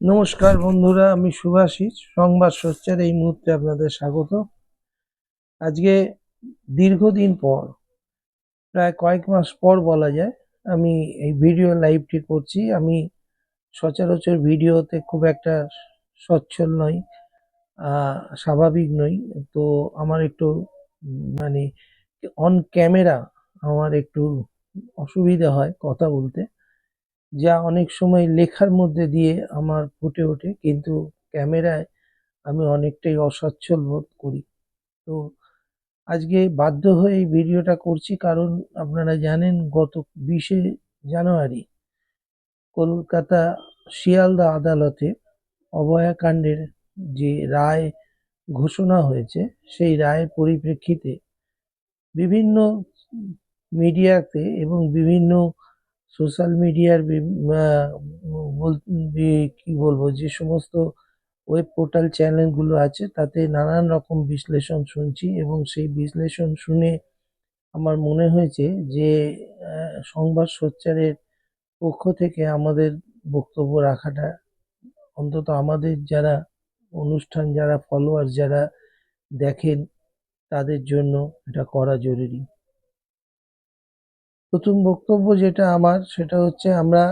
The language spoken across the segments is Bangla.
নমস্কার বন্ধুরা, আমি শুভাশিস সংবাদ সোচ্চার এই মুহূর্তে আপনাদের স্বাগত। আজকে দীর্ঘদিন পর, প্রায় কয়েক মাস পর বলা যায়, আমি এই ভিডিও লাইভটি করছি। আমি সচরাচর ভিডিওতে খুব একটা সচ্ছল নই, স্বাভাবিক নই। তো আমার একটু মানে অন ক্যামেরা আমার একটু অসুবিধা হয় কথা বলতে, যা অনেক সময় লেখার মধ্যে দিয়ে আমার ফুটে ওঠে, কিন্তু ক্যামেরায় আমি অনেকটাই অসচ্ছল বোধ করি। তো আজকে বাধ্য হয়ে এই ভিডিওটা করছি, কারণ আপনারা জানেন গত 20শে জানুয়ারি কলকাতা শিয়ালদা আদালতে অভয়াকাণ্ডের যে রায় ঘোষণা হয়েছে, সেই রায়ের পরিপ্রেক্ষিতে বিভিন্ন মিডিয়াতে এবং বিভিন্ন সোশ্যাল মিডিয়ার কি বলবো, যে সমস্ত ওয়েব পোর্টাল চ্যানেলগুলো আছে তাতে নানান রকম বিশ্লেষণ শুনছি, এবং সেই বিশ্লেষণ শুনে আমার মনে হয়েছে যে সংবাদ সোচ্চারের পক্ষ থেকে আমাদের বক্তব্য রাখাটা, অন্তত আমাদের যারা অনুষ্ঠান, যারা ফলোয়ার, যারা দেখেন, তাদের জন্য এটা করা জরুরি। প্রথম বক্তব্য যেটা আমার, সেটা হচ্ছে, আমরা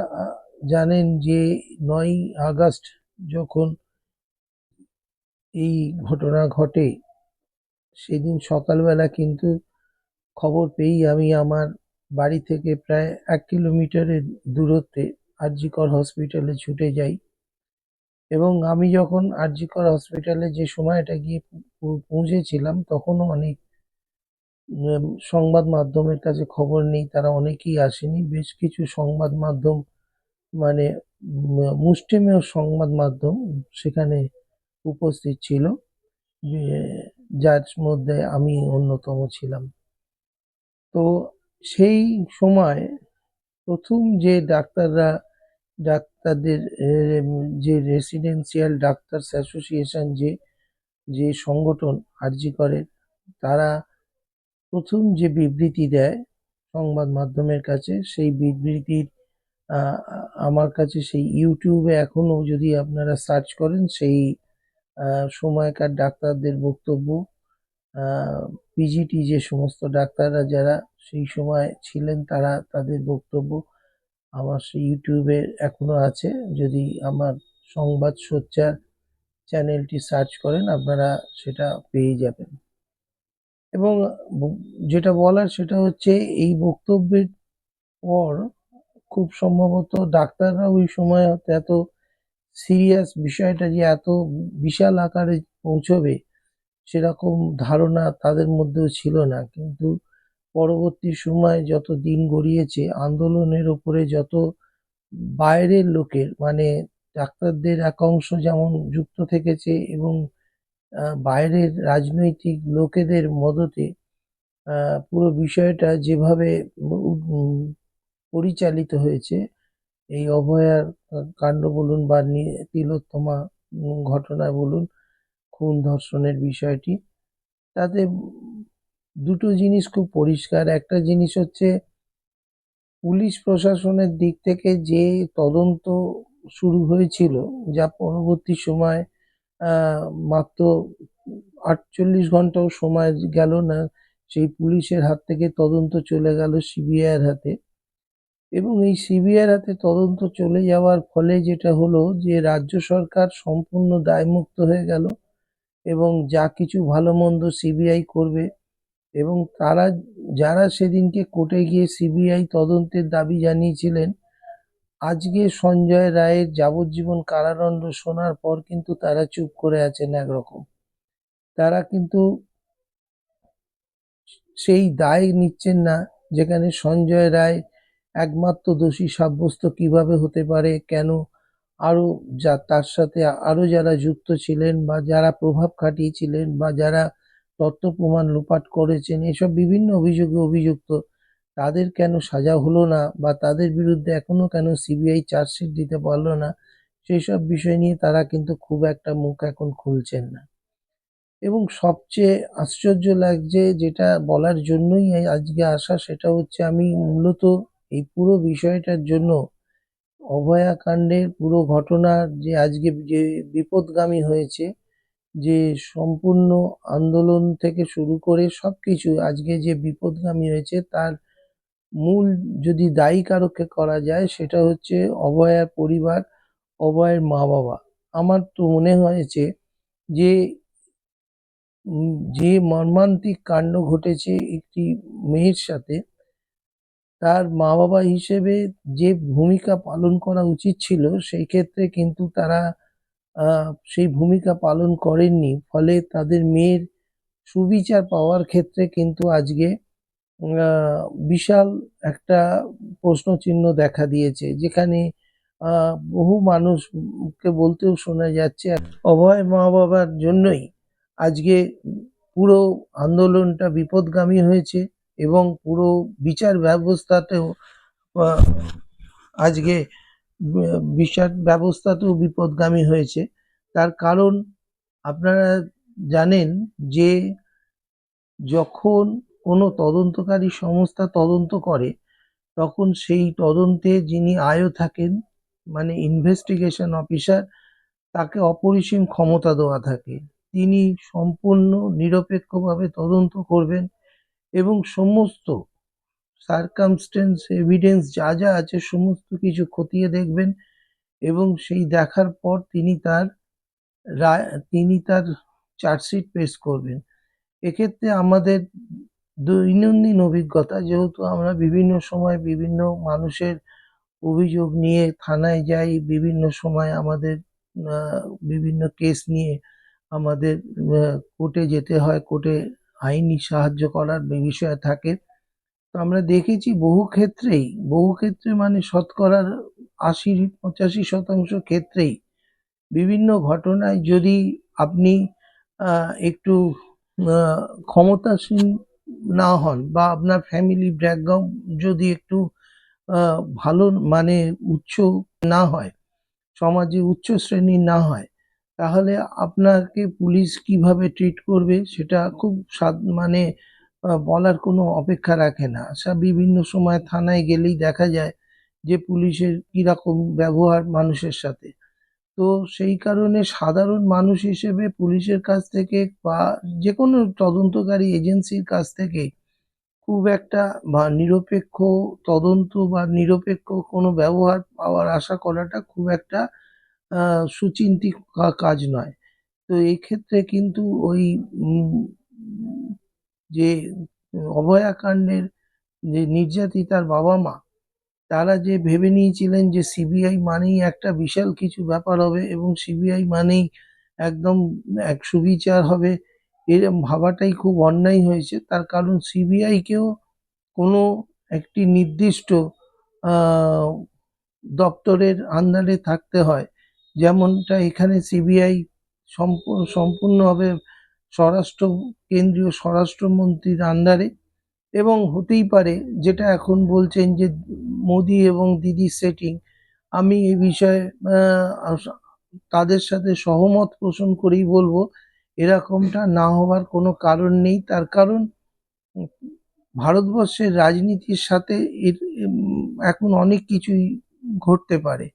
জানেন যে 9ই আগস্ট যখন এই ঘটনা ঘটে, সেদিন সকালবেলা কিন্তু খবর পেয়েই আমি আমার বাড়ি থেকে প্রায় 1 কিলোমিটারের দূরত্বে আরজিকর হসপিটালে ছুটে যাই। এবং আমি যখন আরজিকর হসপিটালে যে সময়টা গিয়ে পৌঁছেছিলাম, তখনও অনেক সংবাদ মাধ্যমের কাছে খবর নেই, তারা অনেকেই আসেনি। বেশ কিছু সংবাদ মাধ্যম, মানে মুষ্টিমেয় সংবাদ মাধ্যম সেখানে উপস্থিত ছিল, যার মধ্যে আমি অন্যতম ছিলাম। তো সেই সময় প্রথম যে ডাক্তারদের যে রেসিডেন্সিয়াল ডাক্তারস অ্যাসোসিয়েশন, যে যে সংগঠন আরজি করের, তারা প্রথম যে বিবৃতি দেয় সংবাদ মাধ্যমের কাছে, সেই বিবৃতির আমার কাছে সেই ইউটিউবে এখনো যদি আপনারা সার্চ করেন, সেই সময়কার ডাক্তারদের বক্তব্য, পিজিটি যে সমস্ত ডাক্তাররা যারা সেই সময় ছিলেন, তারা তাদের বক্তব্য আমার সেই ইউটিউবে এখনো আছে। যদি আমার সংবাদ সোচ্চার চ্যানেলটি সার্চ করেন, আপনারা সেটা পেয়ে যাবেন। এবং যেটা বলার, সেটা হচ্ছে, এই বক্তব্যের পর খুব সম্ভবত ডাক্তাররা ওই সময় এত সিরিয়াস বিষয়টা যে এত বিশাল আকারে পৌঁছবে, সেরকম ধারণা তাদের মধ্যেও ছিল না। কিন্তু পরবর্তী সময় যত দিন গড়িয়েছে, আন্দোলনের ওপরে যত বাইরের লোকের, মানে ডাক্তারদের এক অংশ যেমন যুক্ত থেকেছে, এবং বাইরের রাজনৈতিক লোকেদের মদতে পুরো বিষয়টা যেভাবে পরিচালিত হয়েছে, এই অভয়ার কাণ্ড বলুন বা তিলোত্তমা ঘটনা বলুন, খুন ধর্ষণের বিষয়টি, তাতে দুটো জিনিস খুব পরিষ্কার। একটা জিনিস হচ্ছে, পুলিশ প্রশাসনের দিক থেকে যে তদন্ত শুরু হয়েছিল, যা পরবর্তী সময় মাত্র 48 ঘন্টাও সময় গেল না, সেই পুলিশের হাত থেকে তদন্ত চলে গেল সিবিআইয়ের হাতে। এবং এই সিবিআইয়ের হাতে তদন্ত চলে যাওয়ার ফলে যেটা হলো, যে রাজ্য সরকার সম্পূর্ণ দায়মুক্ত হয়ে গেল, এবং যা কিছু ভালো মন্দ সিবিআই করবে, এবং তারা যারা সেদিনকে কোর্টে গিয়ে সিবিআই তদন্তের দাবি জানিয়েছিলেন, আজকে সঞ্জয় রায়ের যাবজ্জীবন কারাদণ্ড শোনার পর কিন্তু তারা চুপ করে আছেন একরকম। তারা কিন্তু সেই দায় নিচ্ছেন না, যেখানে সঞ্জয় রায় একমাত্র দোষী সাব্যস্ত কিভাবে হতে পারে, কেন আরো তার সাথে আরো যারা যুক্ত ছিলেন, বা যারা প্রভাব খাটিয়েছিলেন, বা যারা তথ্য প্রমাণ লোপাট করেছেন, এসব বিভিন্ন অভিযোগে অভিযুক্ত, তাদের কেন সাজা হলো না, বা তাদের বিরুদ্ধে এখনো কেন সিবিআই চার্জশিট দিতে পারলো না, সেই সব বিষয় নিয়ে তারা কিন্তু খুব একটা মুখ এখন খুলছেন না। এবং সবচেয়ে আশ্চর্য লাগছে, যেটা বলার জন্যই আজকে আসা, সেটা হচ্ছে, আমি মূলত এই পুরো বিষয়টার জন্য অভয়াকাণ্ডের পুরো ঘটনার যে আজকে যে বিপদগামী হয়েছে, যে সম্পূর্ণ আন্দোলন থেকে শুরু করে সবকিছু আজকে যে বিপদগামী হয়েছে, তার মূল যদি দায়ী কারোকে করা যায় সেটা হচ্ছে অভয়ার পরিবার, অভয়ের মা বাবা। আমার তো মনে হয়েছে যে যে মর্মান্তিক কাণ্ড ঘটেছে একটি মেয়ের সাথে, তার মা বাবা হিসেবে যে ভূমিকা পালন করা উচিত ছিল সেই ক্ষেত্রে কিন্তু তারা সেই ভূমিকা পালন করেননি। ফলে তাদের মেয়ের সুবিচার পাওয়ার ক্ষেত্রে কিন্তু আজকে বিশাল একটা প্রশ্নচিহ্ন দেখা দিয়েছে, যেখানে বহু মানুষকে বলতেও শোনা যাচ্ছে অভয় মা বাবার জন্যই আজকে পুরো আন্দোলনটা বিপদগামী হয়েছে, এবং পুরো বিচার ব্যবস্থাতেও আহ, আজকে বিচার ব্যবস্থাতেও বিপদগামী হয়েছে। তার কারণ আপনারা জানেন যে যখন কোনো তদন্তকারী সংস্থা তদন্ত করে, তখন সেই তদন্তে যিনি আইও থাকেন, মানে ইনভেস্টিগেশন অফিসার, তাকে অপরিসীম ক্ষমতা দেওয়া থাকে। তিনি সম্পূর্ণ নিরপেক্ষভাবে তদন্ত করবেন এবং সমস্ত সার্কামস্টেন্স এভিডেন্স যা যা আছে সমস্ত কিছু খতিয়ে দেখবেন, এবং সেই দেখার পর তিনি তার চার্জশিট পেশ করবেন। এক্ষেত্রে আমাদের দৈনন্দিন অভিজ্ঞতা, যেহেতু আমরা বিভিন্ন সময় বিভিন্ন মানুষের অভিযোগ নিয়ে থানায় যাই, বিভিন্ন সময় আমাদের বিভিন্ন কেস নিয়ে আমাদের কোর্টে যেতে হয়, কোর্টে আইনি সাহায্য করার বিষয় থাকে। তো আমরা দেখেছি বহু ক্ষেত্রে মানে শতকরার ৮০-৮৫% ক্ষেত্রেই বিভিন্ন ঘটনায় যদি আপনি একটু ক্ষমতাসীন না হন, বা আপনার ফ্যামিলি ব্যাকগ্রাউন্ড যদি একটু ভালো মানে উচ্চ না হয়, সমাজে উচ্চ শ্রেণীর না হয়, তাহলে আপনাকে পুলিশ কিভাবে ট্রিট করবে সেটা খুব মানে বলার কোনো অপেক্ষা রাখে না। বিভিন্ন সময় থানায় গেলেই দেখা যায় যে পুলিশের কিরকম ব্যবহার মানুষের সাথে। তো সেই কারণে সাধারণ মানুষ হিসেবে পুলিশের কাছ থেকে বা যে কোনো তদন্তকারী এজেন্সির কাছ থেকে খুব একটা বা নিরপেক্ষ তদন্ত বা নিরপেক্ষ কোনো ব্যবহার পাওয়ার আশা করাটা খুব একটা সুচিন্তিত কাজ নয়। তো এই ক্ষেত্রে কিন্তু ওই যে অভয়াকাণ্ডের যে নির্যাতিতার বাবা মা, তারা যে ভেবে নিয়েছিলেন যে সিবিআই মানেই একটা বিশাল কিছু ব্যাপার হবে এবং সিবিআই মানেই একদম এক সুবিচার হবে, এরম ভাবাটাই খুব অন্যায় হয়েছে। তার কারণ সিবিআইকেও কোনো একটি নির্দিষ্ট আহ, দপ্তরের আন্ডারে থাকতে হয়, যেমনটা এখানে সিবিআই সম্পূর্ণভাবে স্বরাষ্ট্র কেন্দ্রীয় স্বরাষ্ট্রমন্ত্রীর আন্ডারে। এবং হতেই পারে, যেটা এখন বলছেন যে মোদি এবং দিদির সেটিং, আমি এই বিষয়ে তাদের সাথে সহমত পোষণ করেই বলবো এরকমটা না হওয়ার কোনো কারণ নেই। তার কারণ ভারতবর্ষের রাজনীতির সাথে এখন অনেক কিছুই ঘটতে পারে।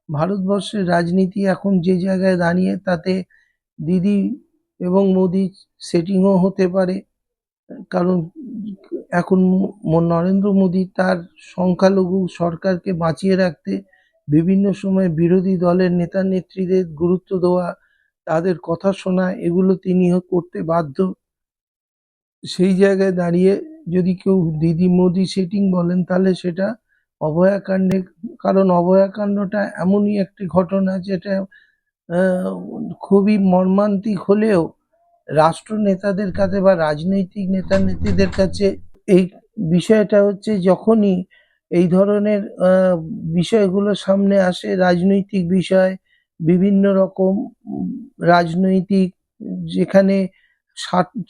ভারতবর্ষের রাজনীতি এখন যে জায়গায় দাঁড়িয়ে, তাতে দিদি এবং মোদি সেটিংও হতে পারে। কারণ এখন নরেন্দ্র মোদি তার সংখ্যালঘু সরকারকে বাঁচিয়ে রাখতে বিভিন্ন সময় বিরোধী দলের নেতা নেত্রীদের গুরুত্ব দেওয়া, তাদের কথা শোনা, এগুলো তিনিও করতে বাধ্য। সেই জায়গায় দাঁড়িয়ে যদি কেউ দিদি মোদি সেটিং বলেন, তাহলে সেটা অভয়াকাণ্ডে। কারণ অভয়াকাণ্ডটা এমনই একটি ঘটনা যেটা খুবই মর্মান্তিক হলেও রাষ্ট্রনেতাদের কাছে বা রাজনৈতিক নেতা নেত্রীদের কাছে এই বিষয়টা হচ্ছে, যখনই এই ধরনের বিষয়গুলো সামনে আসে, রাজনৈতিক বিষয়, বিভিন্ন রকম রাজনৈতিক যেখানে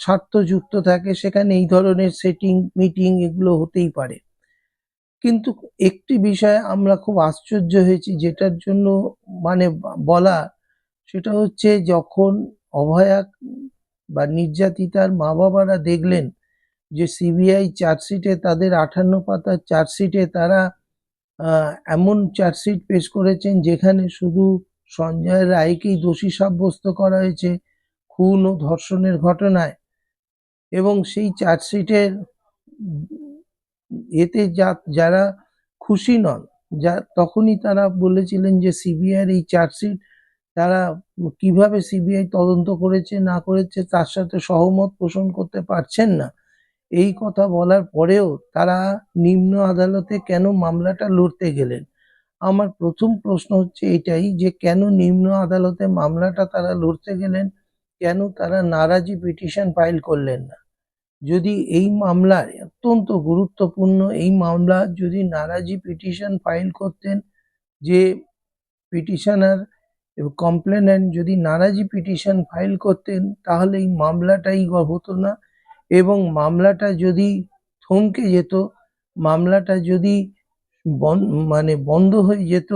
স্বার্থ যুক্ত থাকে, সেখানে এই ধরনের সেটিং মিটিং এগুলো হতেই পারে। কিন্তু একটি বিষয় আমরা খুব আশ্চর্য হয়েছি, যেটার জন্য মানে বলা, সেটা হচ্ছে যখন অভয়া বা নির্যাতিতার মা বাবারা দেখলেন যে সিবিআই চার্জশিটে, তাদের 58 পাতার চার্জশিটে তারা এমন চার্জশিট পেশ করেছেন যেখানে শুধু সঞ্জয় রায়কেই দোষী সাব্যস্ত করা হয়েছে খুন ও ধর্ষণের ঘটনায়, এবং সেই চার্জশিটের এতে যারা খুশি নন, তখনই তারা বলেছিলেন যে সিবিআইয়ের এই চার্জশিট তারা কিভাবে সিবিআই তদন্ত করেছে না করেছে তার সাথে সহমত পোষণ করতে পারছেন না। এই কথা বলার পরেও তারা নিম্ন আদালতে কেন মামলাটা লড়তে গেলেন? আমার প্রথম প্রশ্ন হচ্ছে এটাই যে কেন নিম্ন আদালতে মামলাটা তারা লড়তে গেলেন? কেন তারা নারাজি পিটিশন ফাইল করলেন না? যদি এই মামলার অত্যন্ত গুরুত্বপূর্ণ এই মামলা যদি নারাজি পিটিশন ফাইল করতেন, যে পিটিশনার এবং কমপ্লেনেন্ট যদি নারাজি পিটিশন ফাইল করতেন তাহলে এই মামলাটাই হতো না, এবং মামলাটা যদি থমকে যেত, মামলাটা যদি বন্ধ হয়ে যেত,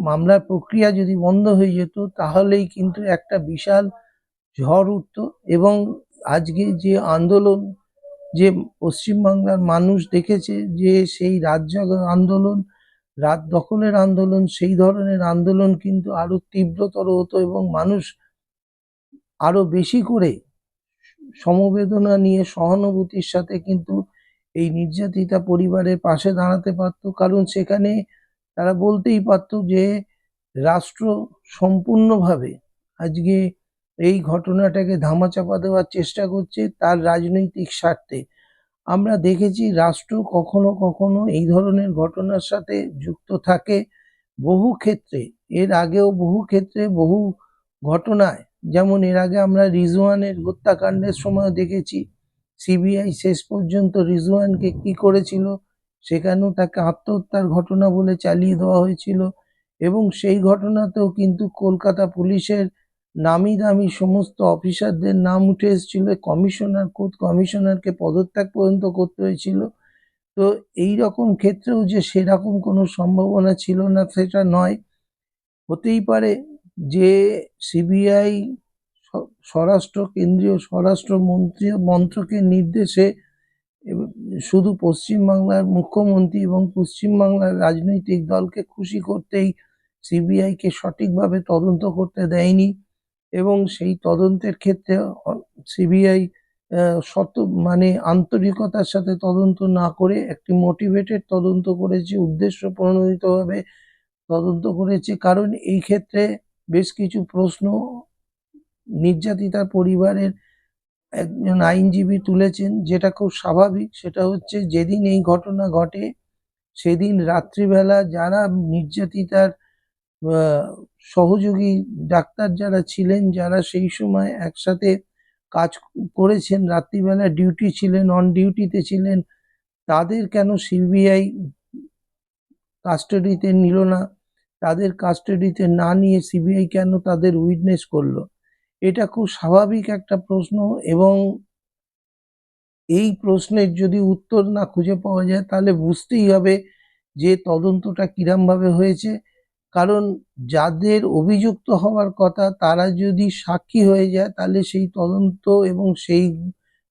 মামলার প্রক্রিয়া যদি বন্ধ হয়ে যেত, তাহলেই কিন্তু একটা বিশাল ঝড় উঠত, এবং আজকে যে আন্দোলন, যে পশ্চিমবাংলার মানুষ দেখেছে যে সেই রাত জাগার আন্দোলন, রাত দখলের আন্দোলন, সেই ধরনের আন্দোলন কিন্তু আরো তীব্রতর হতো এবং মানুষ আরো বেশি করে সমবেদনা নিয়ে সহানুভূতির সাথে কিন্তু এই নির্যাতিতা পরিবারের পাশে দাঁড়াতে পারত, কারণ সেখানে তারা বলতেই পারত যে রাষ্ট্র সম্পূর্ণভাবে আজকে এই ঘটনাটাকে ধামাচাপা দেওয়ার চেষ্টা করছে তার রাজনৈতিক স্বার্থে। আমরা দেখেছি রাষ্ট্র কখনো কখনো এই ধরনের ঘটনার সাথে যুক্ত থাকে বহু ক্ষেত্রে, এর আগেও বহু ক্ষেত্রে বহু ঘটনায়, যেমন এর আগে আমরা রিজওয়ানের হত্যাকাণ্ডের সময় দেখেছি সিবিআই শেষ পর্যন্ত রিজওয়ানকে কি করেছিল, সেখানেও তাকে আত্মহত্যার ঘটনা বলে চালিয়ে দেওয়া হয়েছিল, এবং সেই ঘটনাতেও কিন্তু কলকাতা পুলিশের নামি দামি সমস্ত অফিসারদের নাম উঠে এসেছিল, কমিশনারকে পদত্যাগ পর্যন্ত করতে হয়েছিল। তো এই রকম ক্ষেত্রেও যে সেরকম কোনো সম্ভাবনা ছিল না সেটা নয়। হতেই পারে যে সিবিআই কেন্দ্রীয় স্বরাষ্ট্র মন্ত্রকের নির্দেশে শুধু পশ্চিমবাংলার মুখ্যমন্ত্রী এবং পশ্চিমবাংলার রাজনৈতিক দলকে খুশি করতেই সিবিআইকে সঠিকভাবে তদন্ত করতে দেয়নি, এবং সেই তদন্তের ক্ষেত্রে সিবিআই আন্তরিকতার সাথে তদন্ত না করে একটি মোটিভেটেড তদন্ত করেছে, উদ্দেশ্য প্রণোদিতভাবে তদন্ত করেছে, কারণ এই ক্ষেত্রে বেশ কিছু প্রশ্ন নির্যাতিতার পরিবারের একজন আইনজীবী তুলেছেন, যেটা খুব স্বাভাবিক। সেটা হচ্ছে যেদিন এই ঘটনা ঘটে সেদিন রাত্রিবেলা যারা নির্যাতিতার সহযোগী ডাক্তার যারা ছিলেন, যারা সেই সময় একসাথে কাজ করেছেন, রাত্রিবেলা ডিউটি ছিলেন, অন ডিউটিতে ছিলেন, তাদের কেন সিবিআই কাস্টাডিতে নিল না? তাদের কাস্টাডিতে না নিয়ে সিবিআই কেন তাদের উইটনেস করলো? এটা খুব স্বাভাবিক একটা প্রশ্ন, এবং এই প্রশ্নের যদি উত্তর না খুঁজে পাওয়া যায় তাহলে বুঝতেই হবে যে তদন্তটা কিরমভাবে হয়েছে, কারণ যাদের অভিযুক্ত হওয়ার কথা তারা যদি সাক্ষী হয়ে যায় তাহলে সেই তদন্ত এবং সেই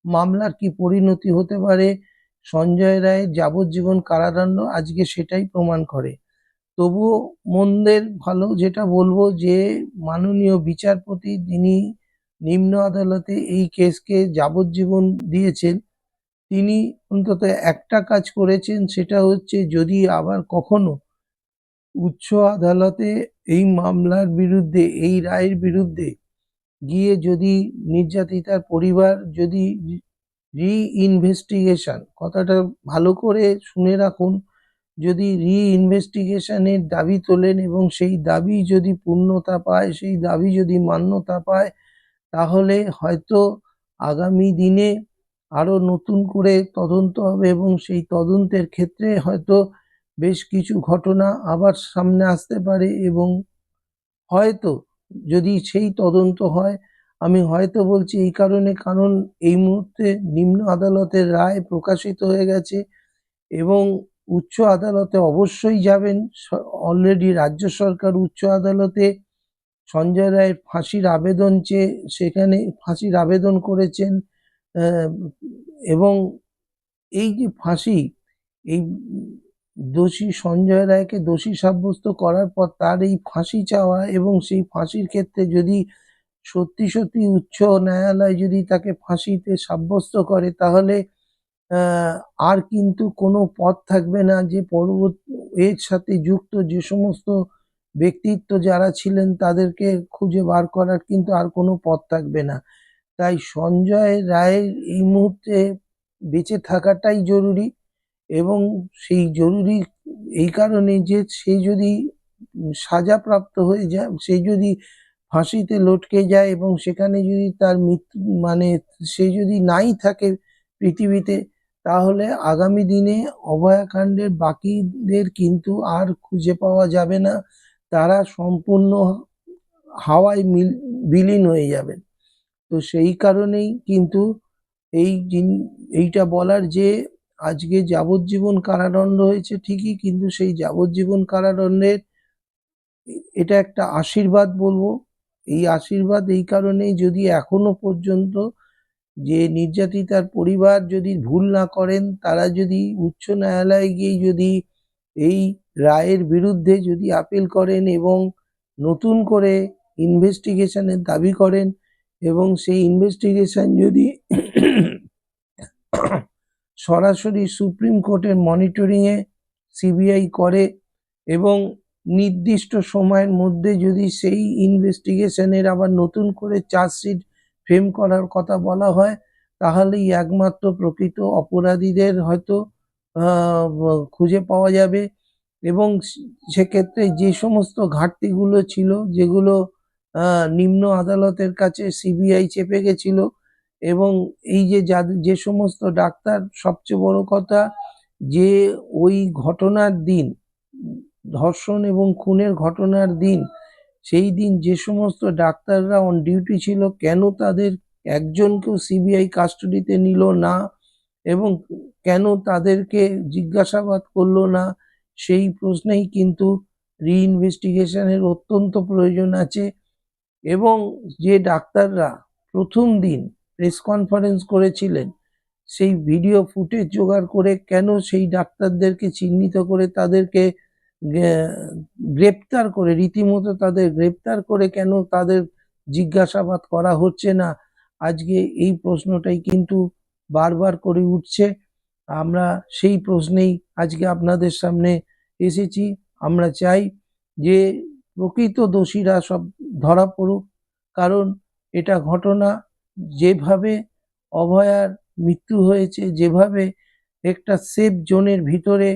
মামলার কি পরিণতি হতে পারে সঞ্জয় রায়ের যাবজ্জীবন কারাদণ্ড আজকে সেটাই প্রমাণ করে। তবুও মন্দের ভালো যেটা বলবো যে মাননীয় বিচারপতি যিনি নিম্ন আদালতে এই কেসকে যাবজ্জীবন দিয়েছেন, তিনি অন্তত একটা কাজ করেছেন, সেটা হচ্ছে যদি আবার কখনো উচ্চ আদালতে এই মামলার বিরুদ্ধে, এই রায়ের বিরুদ্ধে গিয়ে যদি নির্যাতিতার পরিবার যদি রি-ইনভেস্টিগেশন, কথাটা ভালো করে শুনে রাখুন, যদি রি-ইনভেস্টিগেশনের দাবি তোলেন এবং সেই দাবি যদি পূর্ণতা পায়, সেই দাবি যদি মান্যতা পায়, তাহলে হয়তো আগামী দিনে আরো নতুন করে তদন্ত হবে এবং সেই তদন্তের ক্ষেত্রে হয়তো বেশ কিছু ঘটনা আবার সামনে আসতে পারে, এবং হয়তো যদি সেই তদন্ত হয়, আমি হয়তো বলছি এই কারণে, কারণ এই মুহূর্তে নিম্ন আদালতের রায় প্রকাশিত হয়ে গেছে এবং উচ্চ আদালতে অবশ্যই যাবেন। অলরেডি রাজ্য সরকার উচ্চ আদালতে সঞ্জয় রায়ের ফাঁসির আবেদন চেয়ে সেখানে ফাঁসির আবেদন করেছেন, এবং এই যে ফাঁসি, এই দোষী সঞ্জয় রায়কে দোষী সাব্যস্ত করার পর তার এই ফাঁসি চাওয়া, এবং সেই ফাঁসির ক্ষেত্রে যদি সত্যি সত্যি উচ্চ ন্যায়ালয় যদি তাকে ফাঁসিতে সাব্যস্ত করে, তাহলে আর কিন্তু কোনো পথ থাকবে না যে পরবর্তী এর সাথে যুক্ত যে সমস্ত ব্যক্তিত্ব যারা ছিলেন তাদেরকে খুঁজে বার করার কিন্তু আর কোনো পথ থাকবে না। তাই সঞ্জয় রায়ের এই মুহূর্তে বেঁচে থাকাটাই জরুরি, এবং সেই জরুরি এই কারণে যে সে যদি সাজাপ্রাপ্ত হয়ে যায়, সে যদি ফাঁসিতে লটকে যায় এবং সেখানে যদি তার মৃত্যু মানে সে যদি নাই থাকে পৃথিবীতে, তাহলে আগামী দিনে অভয়াকাণ্ডের বাকিদের কিন্তু আর খুঁজে পাওয়া যাবে না, তারা সম্পূর্ণ হাওয়ায় বিলীন হয়ে যাবেন। তো সেই কারণেই কিন্তু এইটা বলার যে আজকে যাবজ্জীবন কারাদণ্ড হয়েছে ঠিকই, কিন্তু সেই যাবজ্জীবন কারাদণ্ডের এটা একটা আশীর্বাদ বলবো। এই আশীর্বাদ এই কারণেই, যদি এখনো পর্যন্ত যে নির্যাতিতার পরিবার যদি ভুল না করেন, তারা যদি উচ্চ ন্যায়ালয়ে গিয়ে যদি এই রায়ের বিরুদ্ধে যদি আপিল করেন এবং নতুন করে ইনভেস্টিগেশনের দাবি করেন, এবং সেই ইনভেস্টিগেশন যদি সরাসরি সুপ্রিম কোর্টের মনিটরিংয়ে সিবিআই করে, এবং নির্দিষ্ট সময়ের মধ্যে যদি সেই ইনভেস্টিগেশনের আবার নতুন করে চার্জশিট ফ্রেম করার কথা বলা হয়, তাহলেই একমাত্র প্রকৃত অপরাধীদের হয়তো খুঁজে পাওয়া যাবে। এবং সেক্ষেত্রে যে সমস্ত ঘাটতিগুলো ছিল, যেগুলো নিম্ন আদালতের কাছে সিবিআই চেপে গেছিল, এবং এই যে সমস্ত ডাক্তার, সবচেয়ে বড় কথা যে ওই ঘটনার দিন, ধর্ষণ এবং খুনের ঘটনার দিন, সেই দিন যে সমস্ত ডাক্তাররা অন ডিউটি ছিল, কেন তাদের একজনকেও সিবিআই কাস্টডিতে নিল না, এবং কেন তাদেরকে জিজ্ঞাসাবাদ করলো না, সেই প্রশ্নেই কিন্তু রিইনভেস্টিগেশনের অত্যন্ত প্রয়োজন আছে। এবং যে ডাক্তাররা প্রথম দিন প্রেস কনফারেন্স করেছিলেন, সেই ভিডিও ফুটেজ জোগাড় করে কেন সেই ডাক্তারদেরকে চিহ্নিত করে তাদেরকে গ্রেপ্তার করে, রীতিমতো তাদের গ্রেপ্তার করে কেন তাদের জিজ্ঞাসাবাদ করা হচ্ছে না, আজকে এই প্রশ্নটাই কিন্তু বারবার করে উঠছে। আমরা সেই প্রশ্নেই আজকে আপনাদের সামনে এসেছি। আমরা চাই যে প্রকৃত দোষীরা সব ধরা পড়ুক, কারণ এটা ঘটনা, যেভাবে অভয়ার মৃত্যু হয়েছে, যেভাবে একটা সেফ জোনের ভিতরে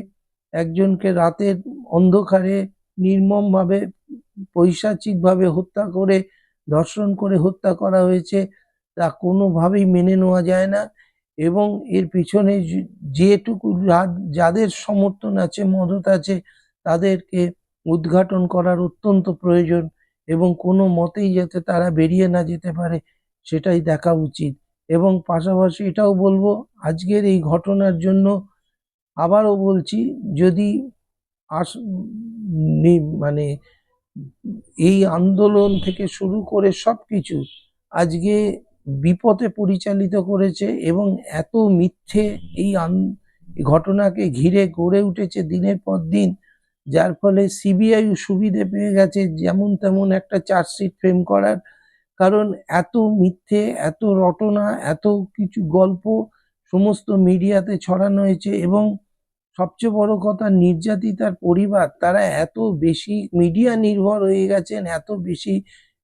একজনকে রাতের অন্ধকারে নির্মমভাবে পৈশাচিকভাবে হত্যা করে, ধর্ষণ করে হত্যা করা হয়েছে, তা কোনোভাবেই মেনে নেওয়া যায় না। এবং এর পিছনে যেটুকু যাদের সমর্থন আছে, মদত আছে, তাদেরকে উদ্ঘাটন করার অত্যন্ত প্রয়োজন, এবং কোনো মতেই যাতে তারা বেরিয়ে না যেতে পারে সেটাই দেখা উচিত। এবং পাশাপাশি এটাও বলবো, আজকের এই ঘটনার জন্য আবারও বলছি, যদি মানে এই আন্দোলন থেকে শুরু করে সবকিছু আজকে বিপথে পরিচালিত করেছে, এবং এত মিথ্যে এই ঘটনাকে ঘিরে গড়ে উঠেছে দিনের পর দিন, যার ফলে সিবিআই সুবিধে পেয়ে গেছে যেমন তেমন একটা চার্জশিট ফ্রেম করার। কারণ এত মিথ্যে, এত রটনা, এত কিছু গল্প সমস্ত মিডিয়াতে ছড়ানো হয়েছে, এবং সবচেয়ে বড় কথা, নির্যাতিতার পরিবার তারা এত বেশি মিডিয়া নির্ভর হয়ে গেছেন, এত বেশি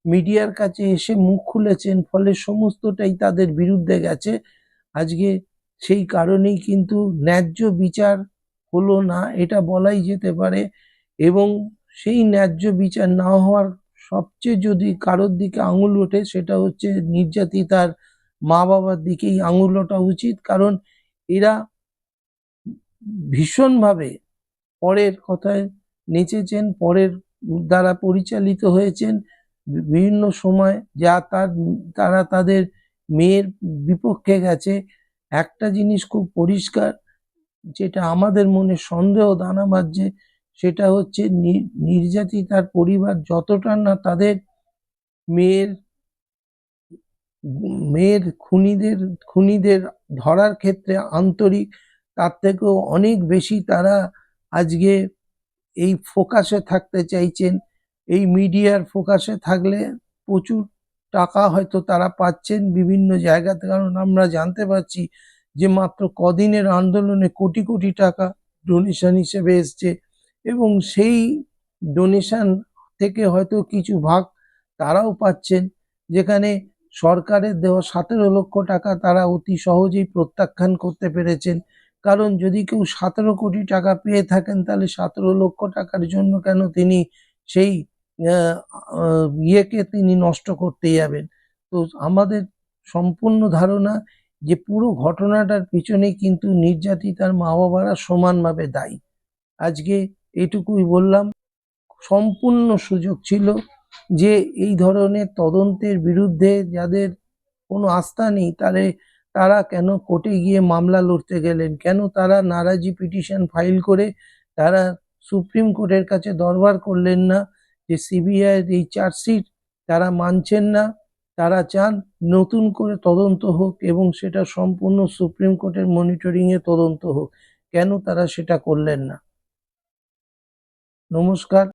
মিডিয়ার কাছে এসে মুখ খুলেছেন, ফলে সমস্তটাই তাদের বিরুদ্ধে গেছে। আজকে সেই কারণেই কিন্তু ন্যায্য বিচার হলো না, এটা বলাই যেতে পারে। এবং সেই ন্যায্য বিচার না হওয়ার সবচেয়ে যদি কারোর দিকে আঙুল ওঠে, সেটা হচ্ছে নির্যাতিতার মা বাবার দিকেই আঙুল ওঠা উচিত, কারণ এরা ভীষণভাবে পরের কথায় নেচেছেন, পরের দ্বারা পরিচালিত হয়েছেন বিভিন্ন সময়, তারা তাদের মেয়ের বিপক্ষে গেছে। একটা জিনিস খুব পরিষ্কার, যেটা আমাদের মনে সন্দেহ দানা বাঁধছে, সেটা হচ্ছে নির্যাতিতার পরিবার যতটা না তাদের মেয়ের খুনিদের ধরার ক্ষেত্রে আন্তরিক, তার থেকেও অনেক বেশি তারা আজকে এই ফোকাসে থাকতে চাইছেন। এই মিডিয়ার ফোকাসে থাকলে প্রচুর টাকা হয়তো তারা পাচ্ছেন বিভিন্ন জায়গাতে, কারণ আমরা জানতে পারছি যে মাত্র কদিনের আন্দোলনে কোটি কোটি টাকা ডোনেশন হিসেবে এসছে, এবং সেই ডোনেশন থেকে হয়তো কিছু ভাগ তারাও পাচ্ছেন, যেখানে সরকারের দেওয়া 17 লক্ষ টাকা তারা অতি সহজেই প্রত্যাখ্যান করতে পেরেছেন। কারণ যদি কেউ 17 কোটি টাকা পেয়ে থাকেন, তাহলে 17 লক্ষ টাকার জন্য কেন তিনি সেই ইয়েকে তিনি নষ্ট করতে যাবেন। তো আমাদের সম্পূর্ণ ধারণা যে পুরো ঘটনাটার পিছনে কিন্তু নির্যাতিতার মা বাবারা সমানভাবে দায়ী। আজকে এটুকুই বললাম। সম্পূর্ণ সুযোগ ছিল যে এই ধরনের তদন্তের বিরুদ্ধে যাদের কোনো আস্থা নেই, তারা কেন কোর্টে গিয়ে মামলা লড়তে গেলেন, কেন তারা নারাজি পিটিশন ফাইল করে তারা সুপ্রিম কোর্টের কাছে দরবার করলেন না যে সিবিআই এই চার্জশিট তারা মানছেন না, তারা চান নতুন করে তদন্ত হোক এবং সেটা সম্পূর্ণ সুপ্রিম কোর্টের মনিটরিংয়ে তদন্ত হোক। কেন তারা সেটা করলেন না? নমস্কার।